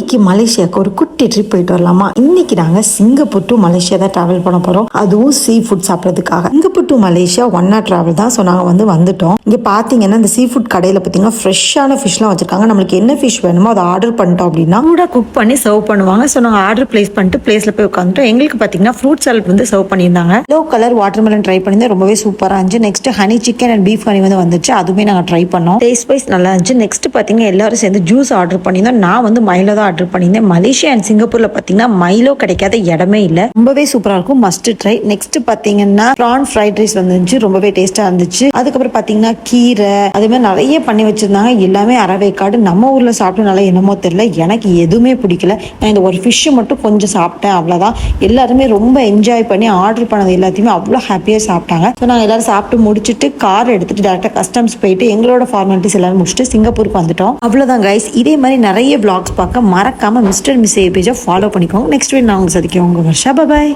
இன்னைக்கு மலேசியாவுக்கு ஒரு குட்டி ட்ரிப் போயிட்டு வரலாமா? இன்னைக்கு நாங்க சிங்கப்பூர் டு மலேசியா தான் டிராவல் பண்ண போறோம். அதுவும் சீ ஃபுட் சாப்பிட்றதுக்காக. Singapore to Malaysia 1 hour travel தான். ஸோ நாங்க வந்துட்டோம். இங்க பாத்தீங்கன்னா இந்த சீ ஃபுட் கடையில பாத்தீங்கன்னா ஃப்ரெஷ்ஷான ஃபிஷ்லாம் வச்சிருக்காங்க. நம்மளுக்கு என்ன ஃபிஷ் வேணுமோ அதை ஆர்டர் பண்ணிட்டோம் அப்படின்னா கூட குக் பண்ணி சர்வ் பண்ணுவாங்க. ஸோ நாங்கள் ஆர்டர் பிளேஸ் பண்ணிட்டு பிளேஸ்ல போய் உட்காந்துட்டோம். எங்களுக்கு பாத்தீங்கன்னா ஃப்ரூட் சாலட் வந்து சர்வ் பண்ணியிருந்தாங்க. லோ கலர் வாட்டர்மெலன் ட்ரை பண்ணியிருந்தேன், ரொம்பவே சூப்பரா இருந்துச்சு. Next honey chicken and beef honey வந்துச்சு, அதுவுமே நாங்கள் ட்ரை பண்ணோம். டேஸ்ட் வைஸ் நல்லா இருந்துச்சு. நெக்ஸ்ட் பாத்தீங்கன்னா எல்லாரும் சேர்ந்து ஜூஸ் ஆர்டர் பண்ணியிருந்தோம். நான் வந்து மைலோ தான் ஆர்டர் பண்ணியிருந்தேன். மலேசியா அண்ட் சிங்கப்பூர்ல பாத்தீங்கன்னா மைலோ கிடைக்காத இடமே இல்லை, ரொம்பவே சூப்பரா இருக்கும், மஸ்ட் ட்ரை. நெக்ஸ்ட் பாத்தீங்கன்னா ப்ரான் ஃப்ரைட் ரைஸ் வந்துச்சு, ரொம்பவே டேஸ்டா இருந்துச்சு. அதுக்கப்புறம் பாத்தீங்கன்னா கீரை அதே மாதிரி நிறைய பண்ணி வச்சிருந்தாங்க. எல்லாமே அரவேக்காடு. நம்ம ஊர்ல சாப்பிட்டனால என்னமோ தெரியல, எனக்கு எதுவுமே பிடிக்கல. நான் இந்த ஒரு ஃபிஷ் மட்டும் கொஞ்சம் சாப்பிட்டேன், அவ்வளவுதான். எல்லாருமே ரொம்ப என்ஜாய் பண்ணி ஆர்டர் பண்ணது எல்லாத்தையுமே அவ்வளோ ஹாப்பியா சாப்பிட்டாங்க. ஸோ நாங்கள் எல்லாரும் சாப்பிட்டு முடிச்சுட்டு கார் எடுத்துட்டு டேரக்டா கஸ்டம்ஸ் போயிட்டு எங்களோட ஃபார்மாலிட்டிஸ் எல்லாரும் முடிச்சுட்டு சிங்கப்பூருக்கு வந்துட்டோம். அவ்வளவுதான் கைஸ். இதே மாதிரி நிறைய vlogs பார்க்க மறக்காம மிஸ்டர் மிஸ் ஏ பேஜை ஃபாலோ பண்ணிக்கோங்க. நெக்ஸ்ட் வீக் நான் உங்களுக்கு சந்திக்கிறேன். உங்க வர்ஷா. பாய்.